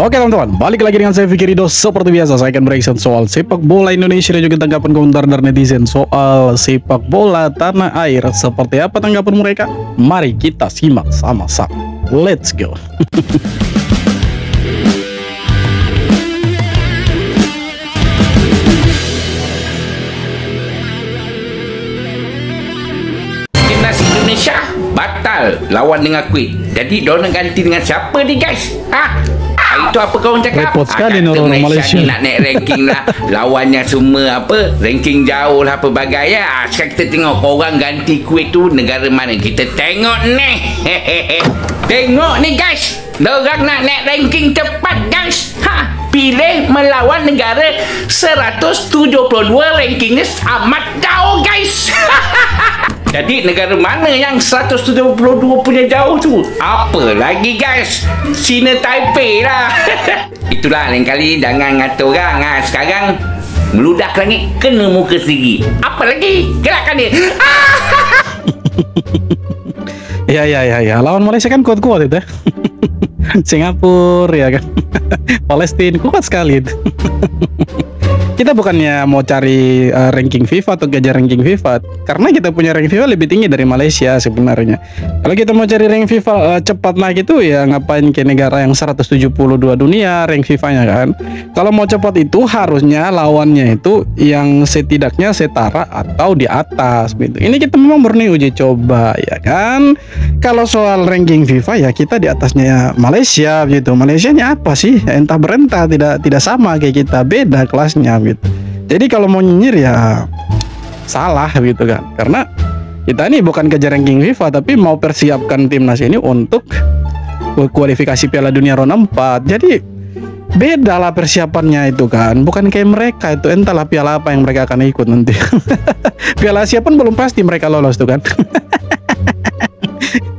Oke teman-teman, balik lagi dengan saya Fikri Ridho. Seperti biasa saya akan bereaction soal sepak bola Indonesia dan juga tanggapan komentar dari netizen soal sepak bola tanah air. Seperti apa tanggapan mereka? Mari kita simak sama-sama. Let's go. Timnas Indonesia batal lawan dengan Kuwait. Jadi diorang ganti dengan siapa ni guys? Itu apa kau cakap? Repot sekali kata orang Malaysia ni nak naik ranking lah. Lawannya semua apa? Ranking jauh lah pelbagai ya. Sekarang kita tengok orang ganti Kuwait tu negara mana. Kita tengok ni. Tengok ni guys. Diorang nak naik ranking cepat guys. Pilih melawan negara 172, rankingnya amat jauh guys. Jadi negara mana yang 172 punya jauh tu? Apa lagi guys? China Taipei lah. Itulah lain kali jangan ngata orang. Sekarang meludah ke langit kena muka sendiri. Apa lagi? Gerakkan dia. Ya. Lawan Malaysia kan kuat-kuat itu. Singapura ya kan. Palestina kuat sekali itu. Kita bukannya mau cari ranking FIFA atau kejar ranking FIFA, karena kita punya ranking FIFA lebih tinggi dari Malaysia sebenarnya. Kalau kita mau cari ranking FIFA cepat naik itu ya ngapain ke negara yang 172 dunia rank FIFA-nya kan. Kalau mau cepat itu harusnya lawannya itu yang setidaknya setara atau di atas gitu. Ini kita memang murni uji coba ya kan. Kalau soal ranking FIFA ya kita di atasnya Malaysia gitu. Malaysianya apa sih? Ya, entah berentah tidak sama kayak kita, beda kelasnya gitu. Jadi kalau mau nyinyir ya salah gitu kan. Karena kita ini bukan kejar ranking FIFA tapi mau persiapkan timnas ini untuk kualifikasi Piala Dunia Ronde 4. Jadi beda lah persiapannya itu kan. Bukan kayak mereka itu, entahlah piala apa yang mereka akan ikut nanti. Piala Asia pun belum pasti mereka lolos tuh kan.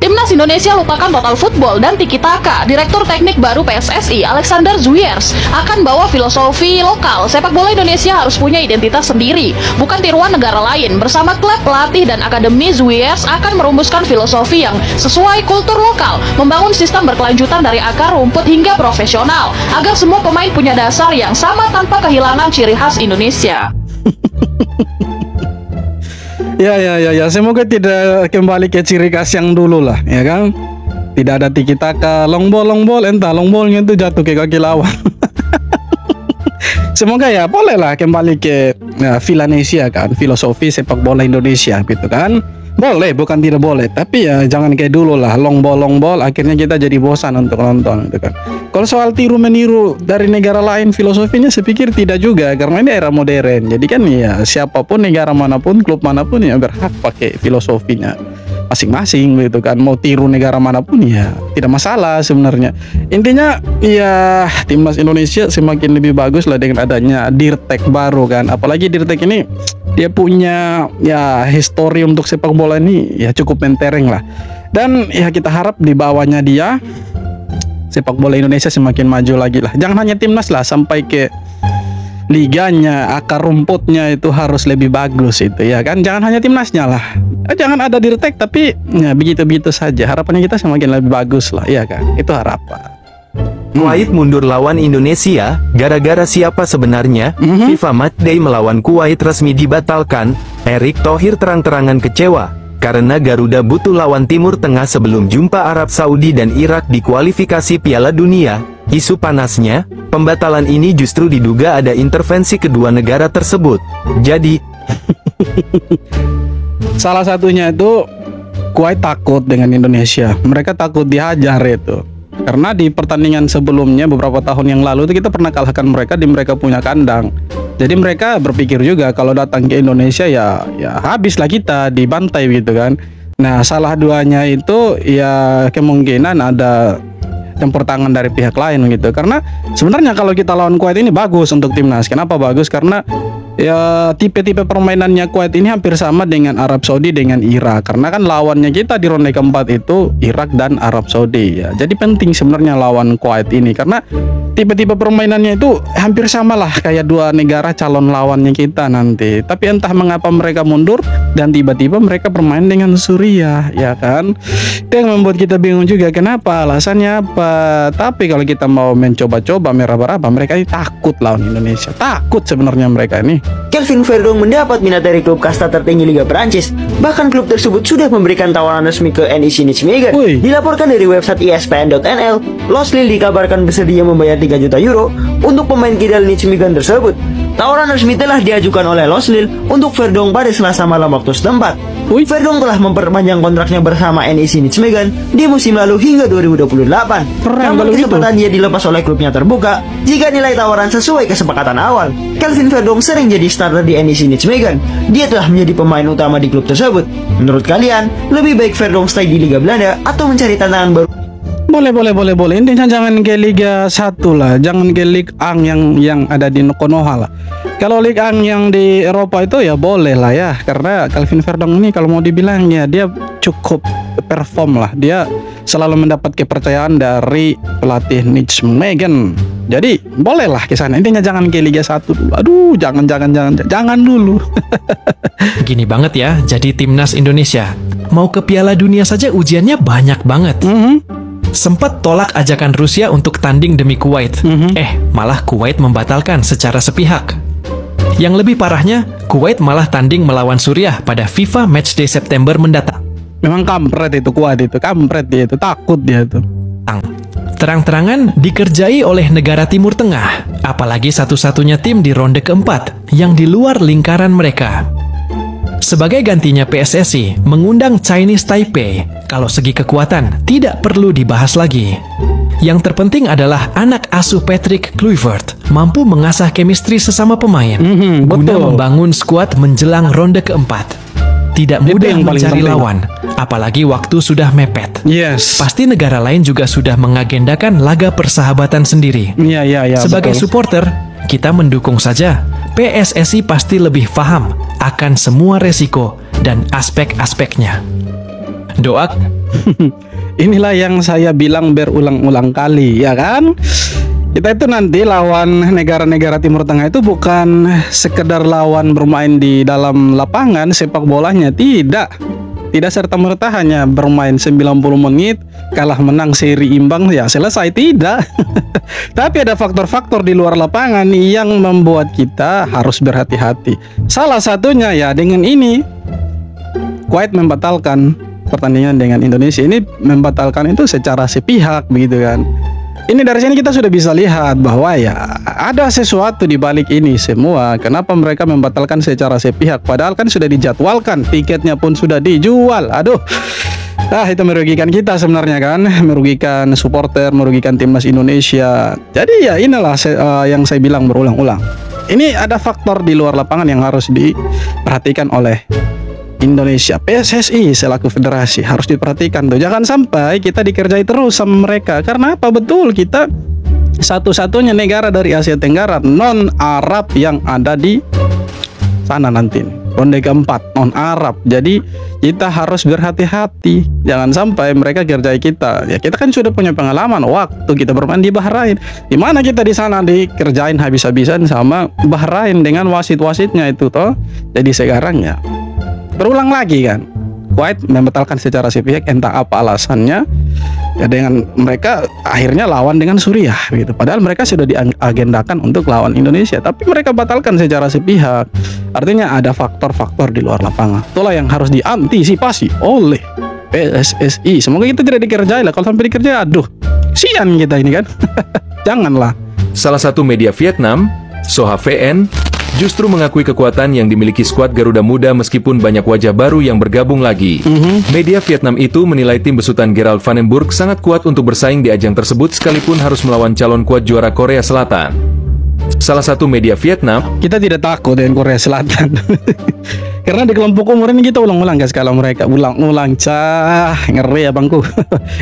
Timnas Indonesia lupakan total football dan tiki-taka. Direktur Teknik baru PSSI, Alexander Zuyers, akan bawa filosofi lokal. Sepak bola Indonesia harus punya identitas sendiri, bukan tiruan negara lain. Bersama klub, pelatih, dan akademi, Zuyers akan merumuskan filosofi yang sesuai kultur lokal, membangun sistem berkelanjutan dari akar rumput hingga profesional, agar semua pemain punya dasar yang sama tanpa kehilangan ciri khas Indonesia. Ya, semoga tidak kembali ke ciri khas yang dulu lah, ya kan? Tidak ada tiki taka, long ball, entah long ballnya itu jatuh ke kaki lawan. Semoga ya bolehlah kembali ke Vilanesia kan, filosofi sepak bola Indonesia gitu kan. Boleh, bukan tidak boleh, tapi ya jangan kayak dulu lah, long ball, akhirnya kita jadi bosan untuk nonton gitu kan. Kalau soal tiru meniru dari negara lain, filosofinya saya pikir tidak juga, karena ini era modern. Jadi kan ya siapapun, negara manapun, klub manapun ya berhak pakai filosofinya masing-masing gitu kan. Mau tiru negara manapun ya tidak masalah sebenarnya. Intinya ya timnas Indonesia semakin lebih bagus lah dengan adanya Dirtek baru kan. Apalagi Dirtek ini dia punya ya histori untuk sepak bola ini ya cukup mentereng lah. Dan ya kita harap di bawahnya dia sepak bola Indonesia semakin maju lagi lah. Jangan hanya timnas lah, sampai ke liganya, akar rumputnya itu harus lebih bagus itu ya kan. Jangan hanya timnasnya lah. Jangan ada Dirtek tapi ya begitu-begitu saja. Harapannya kita semakin lebih bagus lah ya kan. Itu harapan. Kuwait mundur lawan Indonesia, gara-gara siapa sebenarnya? FIFA Matchday melawan Kuwait resmi dibatalkan. Erick Thohir terang-terangan kecewa, karena Garuda butuh lawan Timur Tengah sebelum jumpa Arab Saudi dan Irak di kualifikasi Piala Dunia. Isu panasnya, pembatalan ini justru diduga ada intervensi kedua negara tersebut. Jadi, salah satunya itu Kuwait takut dengan Indonesia. Mereka takut dihajar itu. Karena di pertandingan sebelumnya beberapa tahun yang lalu itu kita pernah kalahkan mereka di mereka punya kandang. Jadi mereka berpikir juga kalau datang ke Indonesia ya habislah kita, dibantai gitu kan. Nah, salah duanya itu ya kemungkinan ada campur tangan dari pihak lain gitu. Karena sebenarnya kalau kita lawan Kuwait ini bagus untuk timnas. Kenapa bagus? Karena ya tipe-tipe permainannya Kuwait ini hampir sama dengan Arab Saudi dengan Irak, karena kan lawannya kita di ronde keempat itu Irak dan Arab Saudi ya. Jadi penting sebenarnya lawan Kuwait ini karena tipe-tipe permainannya itu hampir sama lah kayak dua negara calon lawannya kita nanti. Tapi entah mengapa mereka mundur dan tiba-tiba mereka bermain dengan Suriah ya kan. Itu yang membuat kita bingung juga kenapa, alasannya apa. Tapi kalau kita mau mencoba-coba meraba-raba, mereka ini takut lawan Indonesia. Takut sebenarnya mereka ini. Kelvin Verdong mendapat minat dari klub kasta tertinggi Liga Perancis. Bahkan klub tersebut sudah memberikan tawaran resmi ke NEC Nijmegen. Wih. Dilaporkan dari website ESPN.nl, Los Lille dikabarkan bersedia membayar 3 juta euro untuk pemain kidal Nijmegen tersebut. Tawaran resmi telah diajukan oleh Los Lille untuk Verdong pada Selasa malam waktu setempat. Wih. Verdong telah memperpanjang kontraknya bersama NEC Nijmegen di musim lalu hingga 2028. Keren Namun kalau gitu. kesempatan dia dilepas oleh klubnya terbuka jika nilai tawaran sesuai kesepakatan awal. Kelvin Verdong sering jadi starter di NEC Nijmegen. Dia telah menjadi pemain utama di klub tersebut. Menurut kalian, lebih baik Verdong stay di Liga Belanda atau mencari tantangan baru? Boleh. Intinya jangan ke Liga 1 lah, jangan ke Ligue 1 yang ada di Konoha lah. Kalau Ligue 1 yang di Eropa itu ya boleh lah ya, karena Kelvin Verdong ini kalau mau dibilang ya dia cukup perform lah. Dia selalu mendapat kepercayaan dari pelatih Nijmegen. Jadi bolehlah ke sana. Intinya jangan ke Liga 1 dulu. Aduh, jangan dulu. Gini banget ya, jadi timnas Indonesia. Mau ke Piala Dunia saja ujiannya banyak banget. Sempat tolak ajakan Rusia untuk tanding demi Kuwait. Malah Kuwait membatalkan secara sepihak. Yang lebih parahnya, Kuwait malah tanding melawan Suriah pada FIFA Matchday September mendatang. Memang kampret itu Kuwait itu, kampret dia itu, takut dia itu. Terang-terangan dikerjai oleh negara Timur Tengah, apalagi satu-satunya tim di ronde keempat yang di luar lingkaran mereka. Sebagai gantinya PSSI mengundang Chinese Taipei, kalau segi kekuatan tidak perlu dibahas lagi. Yang terpenting adalah anak asuh Patrick Kluivert mampu mengasah chemistry sesama pemain guna betul. membangun skuad menjelang ronde keempat. Tidak Itu mudah yang paling mencari penting. lawan, apalagi waktu sudah mepet. Yes. Pasti negara lain juga sudah mengagendakan laga persahabatan sendiri. Iya. Sebagai betul. supporter, kita mendukung saja. PSSI pasti lebih paham akan semua resiko dan aspek-aspeknya. Doa. Inilah yang saya bilang berulang-ulang kali, ya kan? Kita itu nanti lawan negara-negara Timur Tengah itu bukan sekedar lawan bermain di dalam lapangan sepak bolanya, tidak serta-merta hanya bermain 90 menit, kalah menang seri imbang ya selesai, tidak. Tapi ada faktor-faktor di luar lapangan yang membuat kita harus berhati-hati. Salah satunya ya dengan ini, Kuwait membatalkan pertandingan dengan Indonesia. Ini membatalkan itu secara sepihak begitu kan. Ini dari sini kita sudah bisa lihat bahwa ya ada sesuatu di balik ini semua. Kenapa mereka membatalkan secara sepihak? Padahal kan sudah dijadwalkan, tiketnya pun sudah dijual. Aduh, itu merugikan kita sebenarnya kan, merugikan supporter, merugikan timnas Indonesia. Jadi ya inilah yang saya bilang berulang-ulang. Ini ada faktor di luar lapangan yang harus diperhatikan oleh Indonesia. PSSI selaku federasi harus diperhatikan tuh. Jangan sampai kita dikerjai terus sama mereka. Karena apa? Betul, kita satu-satunya negara dari Asia Tenggara non Arab yang ada di sana nanti. Ronde keempat non Arab. Jadi kita harus berhati-hati. Jangan sampai mereka kerjai kita. Ya kita kan sudah punya pengalaman waktu kita bermain di Bahrain. Di mana kita di sana dikerjain habis-habisan sama Bahrain dengan wasit-wasitnya itu toh. Jadi sekarang ya berulang lagi kan, Kuwait membatalkan secara sepihak, entah apa alasannya ya, dengan mereka akhirnya lawan dengan Suriah gitu. Padahal mereka sudah diagendakan untuk lawan Indonesia, tapi mereka batalkan secara sepihak. Artinya ada faktor-faktor di luar lapangan. Itulah yang harus diantisipasi oleh PSSI. Semoga kita tidak dikerjai lah. Kalau sampai dikerjai, aduh, sian kita ini kan. Janganlah. Salah satu media Vietnam, Soha VN, justru mengakui kekuatan yang dimiliki skuad Garuda Muda meskipun banyak wajah baru yang bergabung lagi. Media Vietnam itu menilai tim besutan Gerald Van den Burg sangat kuat untuk bersaing di ajang tersebut sekalipun harus melawan calon kuat juara Korea Selatan. Salah satu media Vietnam, Kita tidak takut dengan Korea Selatan. Karena di kelompok umur ini kita ulang-ulang guys, kalau mereka ulang-ulang ngeri ya bangku.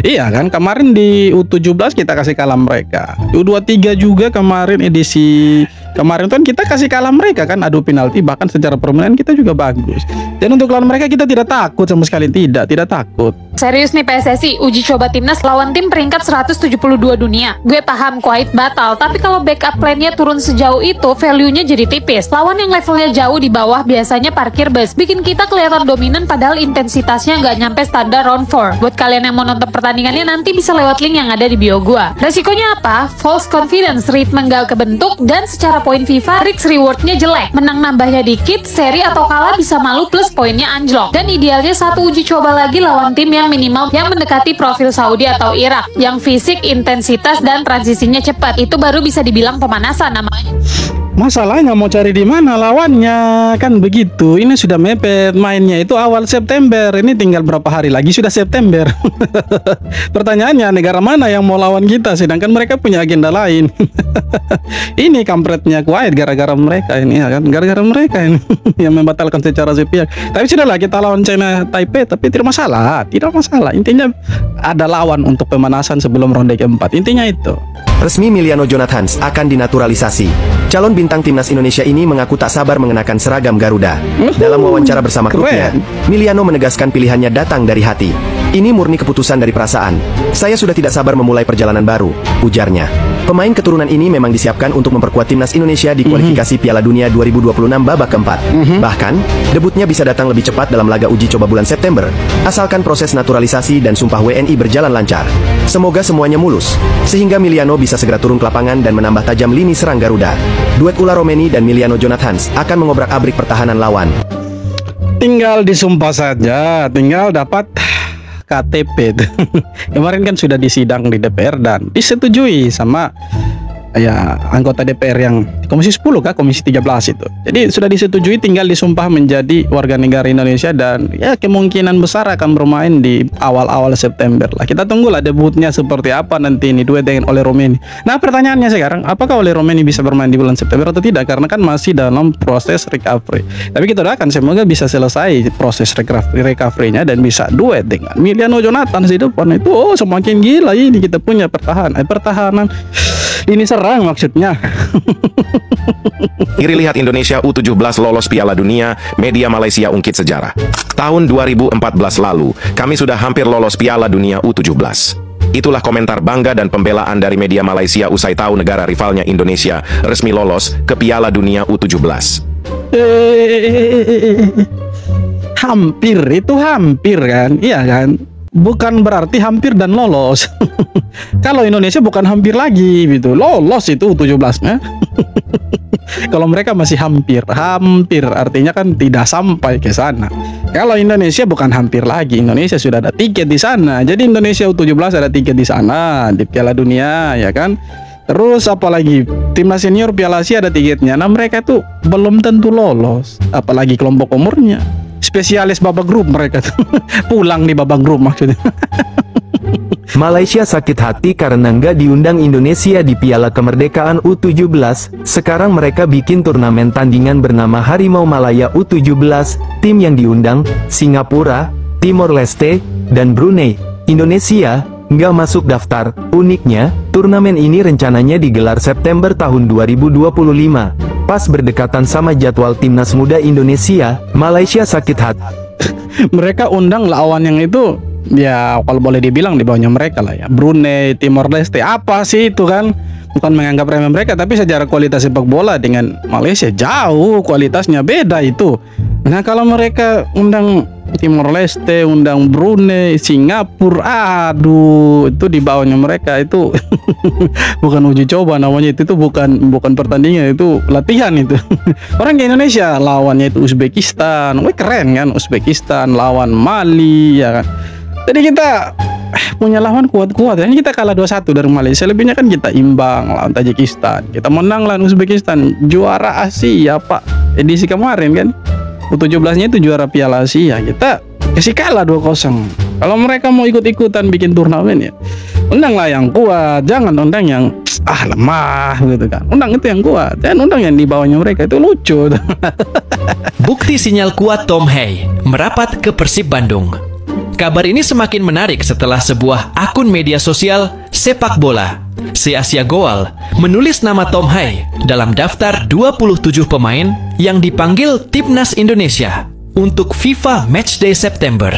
Iya kan, kemarin di U17 kita kasih kalah mereka. U23 juga kemarin edisi Kemarin kan kita kasih kalah mereka kan, adu penalti, bahkan secara permainan kita juga bagus. Dan untuk lawan mereka kita tidak takut sama sekali, tidak takut. Serius nih PSSI, uji coba timnas lawan tim peringkat 172 dunia. Gue paham Kuwait batal, tapi kalau backup plan-nya turun sejauh itu, value-nya jadi tipis. Lawan yang levelnya jauh di bawah biasanya parkir bus, bikin kita kelihatan dominan padahal intensitasnya nggak nyampe standar round 4. Buat kalian yang mau nonton pertandingannya nanti bisa lewat link yang ada di bio gua. Resikonya apa? False confidence, ritme nggak kebentuk, dan secara poin FIFA, risk reward-nya jelek. Menang nambahnya dikit, seri atau kalah bisa malu plus poinnya anjlok. Dan idealnya satu uji coba lagi lawan tim yang minimal yang mendekati profil Saudi atau Irak, yang fisik, intensitas, dan transisinya cepat. Itu baru bisa dibilang pemanasan namanya. Masalahnya mau cari di mana lawannya, kan begitu. Ini sudah mepet mainnya itu awal September. Ini tinggal berapa hari lagi sudah September. Pertanyaannya, negara mana yang mau lawan kita sedangkan mereka punya agenda lain. Ini kampretnya Kuwait gara-gara mereka ini ya kan, gara-gara mereka ini yang membatalkan secara sepihak. Tapi sudahlah, kita lawan China Taipei tapi tidak masalah. Intinya ada lawan untuk pemanasan sebelum ronde keempat. Intinya itu. Resmi Emiliano Jonathans akan dinaturalisasi. Calon bintang timnas Indonesia ini mengaku tak sabar mengenakan seragam Garuda. Dalam wawancara bersama klubnya, Emiliano menegaskan pilihannya datang dari hati. Ini murni keputusan dari perasaan. Saya sudah tidak sabar memulai perjalanan baru, ujarnya. Pemain keturunan ini memang disiapkan untuk memperkuat timnas Indonesia di kualifikasi Piala Dunia 2026 babak keempat. Bahkan, debutnya bisa datang lebih cepat dalam laga uji coba bulan September, asalkan proses naturalisasi dan sumpah WNI berjalan lancar. Semoga semuanya mulus, sehingga Emiliano bisa segera turun ke lapangan dan menambah tajam lini serang Garuda. Duet Ula Romeni dan Emiliano Jonathans akan mengobrak-abrik pertahanan lawan. Tinggal disumpah saja, tinggal dapat KTP. Kemarin kan sudah disidang di DPR dan disetujui sama ya anggota DPR yang Komisi 10 kah, Komisi 13 itu. Jadi sudah disetujui, tinggal disumpah menjadi warga negara Indonesia dan ya kemungkinan besar akan bermain di awal-awal September lah. Kita tunggulah debutnya seperti apa nanti ini duet dengan Ole Romeni. Nah, pertanyaannya sekarang, apakah Ole Romeni bisa bermain di bulan September atau tidak? Karena kan masih dalam proses recovery. Tapi kita doakan semoga bisa selesai proses recovery-nya dan bisa duet dengan Emiliano Jonathans di depan itu. Oh, semakin gila ini kita punya pertahanan ini serang maksudnya. Iri lihat Indonesia U17 lolos Piala Dunia, media Malaysia ungkit sejarah. Tahun 2014 lalu, kami sudah hampir lolos Piala Dunia U17. Itulah komentar bangga dan pembelaan dari media Malaysia usai tahu negara rivalnya Indonesia resmi lolos ke Piala Dunia U17. Hampir, itu hampir kan? Iya kan? Bukan berarti hampir dan lolos. Kalau Indonesia bukan hampir lagi gitu, lolos itu 17-nya. Kalau mereka masih hampir artinya kan tidak sampai ke sana. Kalau Indonesia bukan hampir lagi, Indonesia sudah ada tiket di sana. Jadi Indonesia U17 ada tiket di sana di Piala Dunia ya kan. Terus apalagi timnas senior Piala Asia ada tiketnya. Nah, mereka tuh belum tentu lolos, apalagi kelompok umurnya. Spesialis babak grup mereka tuh. Pulang di babak grup maksudnya. Malaysia sakit hati karena nggak diundang Indonesia di Piala Kemerdekaan U17. Sekarang mereka bikin turnamen tandingan bernama Harimau Malaya U17. Tim yang diundang, Singapura, Timor Leste, dan Brunei. Indonesia nggak masuk daftar. Uniknya, turnamen ini rencananya digelar September tahun 2025. Pas berdekatan sama jadwal timnas muda Indonesia, Malaysia sakit hati. Mereka undang lawan yang itu, ya kalau boleh dibilang di bawahnya mereka lah ya. Brunei, Timor Leste, apa sih itu kan? Bukan menganggap remeh mereka, tapi secara kualitas sepak bola dengan Malaysia jauh kualitasnya beda itu. Nah, kalau mereka undang Timor Leste, undang Brunei, Singapura, aduh, itu di bawahnya mereka itu bukan uji coba namanya, itu bukan pertandingan, itu latihan itu. Orang ke Indonesia lawannya itu Uzbekistan, wih keren kan, Uzbekistan lawan Mali ya kan. Jadi kita punya lawan kuat-kuat. Ini kita kalah 2-1 dari Malaysia, lebihnya kan kita imbang lawan Tajikistan, kita menang lawan Uzbekistan, juara Asia Pak edisi kemarin kan. U17-nya itu juara Piala Asia, kita kasih kalah 2-0. Kalau mereka mau ikut-ikutan bikin turnamen ya undanglah yang kuat, jangan undang yang lemah gitu kan. Undang itu yang kuat, dan undang yang di bawahnya mereka, itu lucu. Bukti sinyal kuat Tom Hey merapat ke Persib Bandung. Kabar ini semakin menarik setelah sebuah akun media sosial sepak bola si Asia Goal menulis nama Tom Hai dalam daftar 27 pemain yang dipanggil Timnas Indonesia untuk FIFA Matchday September.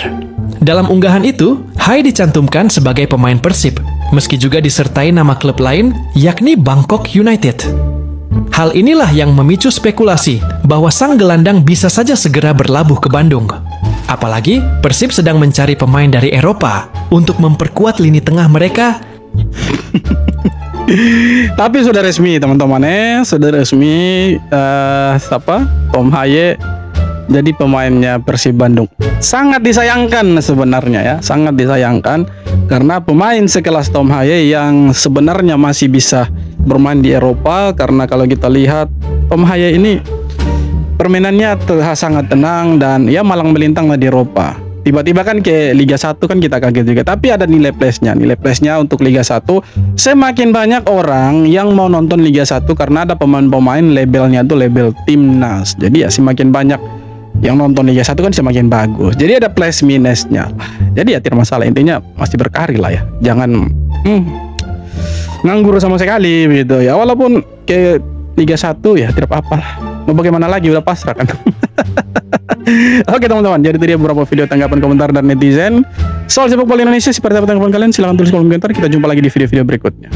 Dalam unggahan itu, Hai dicantumkan sebagai pemain Persib, meski juga disertai nama klub lain, yakni Bangkok United. Hal inilah yang memicu spekulasi bahwa sang gelandang bisa saja segera berlabuh ke Bandung. Apalagi, Persib sedang mencari pemain dari Eropa untuk memperkuat lini tengah mereka. Tapi sudah resmi teman-teman, sudah resmi Tom Hai jadi pemainnya Persib Bandung. Sangat disayangkan sebenarnya ya, sangat disayangkan karena pemain sekelas Tom Hai yang sebenarnya masih bisa bermain di Eropa, karena kalau kita lihat Tom Hai ini permainannya sangat tenang dan ya malang melintang di Eropa. Tiba-tiba kan ke Liga 1 kan kita kaget juga. Tapi ada nilai plusnya. Nilai plusnya untuk Liga 1, semakin banyak orang yang mau nonton Liga 1 karena ada pemain-pemain labelnya tuh label timnas. Jadi ya semakin banyak yang nonton Liga 1 kan semakin bagus. Jadi ada plus minusnya. Jadi ya tidak masalah, intinya masih berkarir lah ya. Jangan nganggur sama sekali gitu ya. Walaupun ke Liga 1 ya tidak apa-apa lah. Mau bagaimana lagi, udah pasrah kan. Oke teman-teman, jadi itu dia beberapa video tanggapan komentar dari netizen soal sepak bola Indonesia. Seperti apa tanggapan kalian? Silahkan tulis kolom komentar. Kita jumpa lagi di video-video berikutnya.